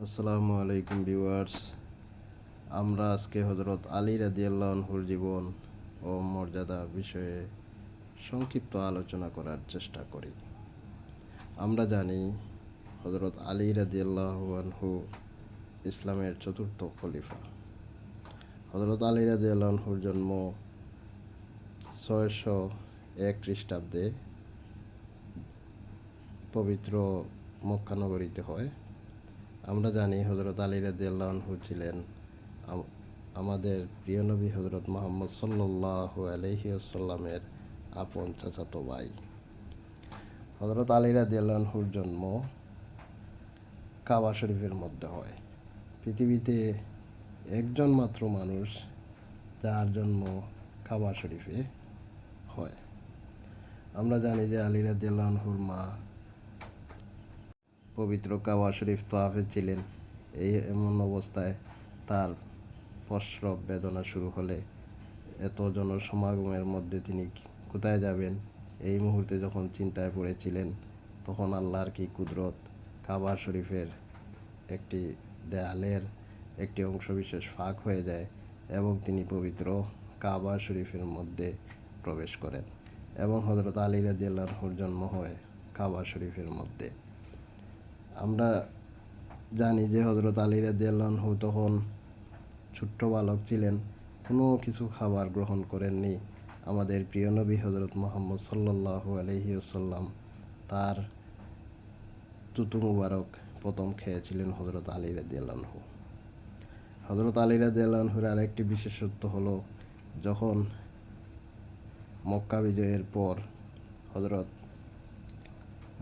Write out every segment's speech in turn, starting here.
আসসালামু আলাইকুম ভিউয়ার্স। আমরা আজকে হযরত আলী রাদিয়াল্লাহু আনহুর জীবন ও মর্যাদা বিষয়ে সংক্ষিপ্ত আলোচনা করার চেষ্টা করি। আমরা জানি হযরত আলী রাদিয়াল্লাহু আনহু ইসলামের চতুর্থ খলিফা। হযরত আলী রাদিয়াল্লাহু আনহুর জন্ম 601 খ্রিস্টাব্দে পবিত্র মক্কা নগরীতে হয়। আমরা জানি হযরত আলী রাদিয়াল্লাহু আনহু ছিলেন আমাদের প্রিয় নবী হযরত মুহাম্মদ সাল্লাল্লাহু আলাইহি ওয়াসাল্লামের আপন চাচাতো ভাই। হযরত আলী রাদিয়াল্লাহু আনহুর জন্ম কাবা শরীফের মধ্যে হয়। পৃথিবীতে একজন মাত্র মানুষ যার জন্ম কাবা শরীফে হয়। আমরা জানি যে আলী রাদিয়াল্লাহু আনহুর মা পবিত্র কাবা শরীফ তওয়াফে ছিলেন। এমন অবস্থায় তার প্রসব বেদনা শুরু হলে এত জনসমাগমের মধ্যে তিনি কোথায় যাবেন এই মুহূর্তে যখন চিন্তায় পড়েছিলেন, তখন আল্লাহর কি কুদরত, কাবা শরীফের একটি দেয়ালের একটি অংশবিশেষ ফাঁক হয়ে যায় এবং তিনি পবিত্র কাবা শরীফের মধ্যে প্রবেশ করেন এবং হযরত আলী রাদিয়াল্লাহু আনহুর জন্ম হয় কাবা শরীফের মধ্যে। আমরা জানি যে হযরত আলী রাদিয়াল্লাহু আনহু তখন ছোট্ট বালক ছিলেন, কোনো কিছু খাবার গ্রহণ করেননি। আমাদের প্রিয় নবী হযরত মুহাম্মদ সাল্লাল্লাহু আলাইহি ওয়াসাল্লাম তার তুতু মুবারক প্রথম খেয়েছিলেন হযরত আলী রাদিয়াল্লাহু আনহু। হযরত আলী রাদিয়াল্লাহু আনহুর আরেকটি বিশেষত্ব হলো, যখন মক্কা বিজয়ের পর হযরত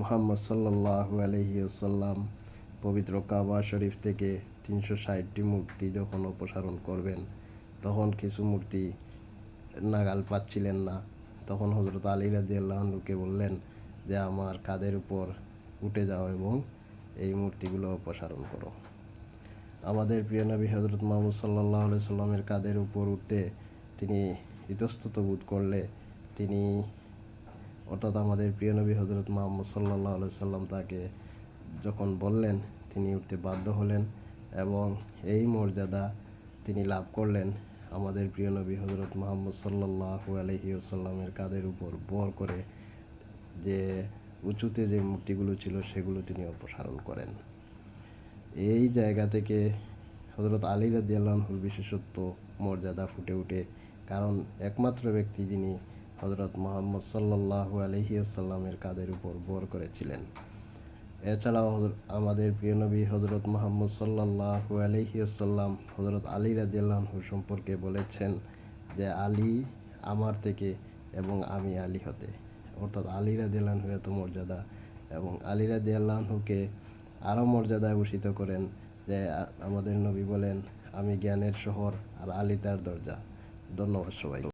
মুহাম্মদ সাল্লাল্লাহু আলাইহি ওয়াসাল্লাম পবিত্র কাবা শরীফ থেকে 360টি মূর্তি যখন অপসারণ করবেন, তখন কিছু মূর্তি নাগাল পাচ্ছিলেন না। তখন হযরত আলী রাদিয়াল্লাহু আনহুকে বললেন যে আমার কাঁধের উপর উঠে যাও এবং এই মূর্তিগুলো অপসারণ করো। আমাদের প্রিয় নবী হযরত মুহাম্মদ সাল্লাল্লাহু আলাইহি সাল্লামের কাঁধের উপর উঠতে তিনি ইতস্তত বোধ করলে তিনি অর্থাৎ আমাদের প্রিয় নবী হযরত মুহাম্মদ সাল্লাল্লাহু আলাইহি সাল্লাম তাকে যখন বললেন, তিনি উঠতে বাধ্য হলেন এবং এই মর্যাদা তিনি লাভ করলেন আমাদের প্রিয় নবী হযরত মুহাম্মদ সাল্লাল্লাহু আলাইহি ওয়াসাল্লামের কাঁধের উপর ভর করে যে উঁচুতে যে মূর্তিগুলো ছিল সেগুলো তিনি অপসারণ করেন। এই জায়গা থেকে হযরত আলী রাদিয়াল্লাহু আনহুর বিশেষত্ব মর্যাদা ফুটে ওঠে, কারণ একমাত্র ব্যক্তি যিনি হযরত মুহাম্মদ সাল্লাল্লাহু আলাইহি ওয়াসাল্লামের কাঁধের উপর ভর করেছিলেন। এছাড়াও আমাদের প্রিয় নবী হযরত মুহাম্মদ সাল্লাল্লাহু আলাইহি ওয়াসাল্লাম হযরত আলী রাদিয়াল্লাহু আনহু সম্পর্কে বলেছেন যে আলী আমার থেকে এবং আমি আলী হতে, অর্থাৎ আলী রাদিয়াল্লাহু আনহুর এত মর্যাদা এবং আলী রাদিয়াল্লাহু আনহুকে আরও মর্যাদায় ভূষিত করেন যে আমাদের নবী বলেন, আমি জ্ঞানের শহর আর আলী তার দরজা। ধন্যবাদ সবাই।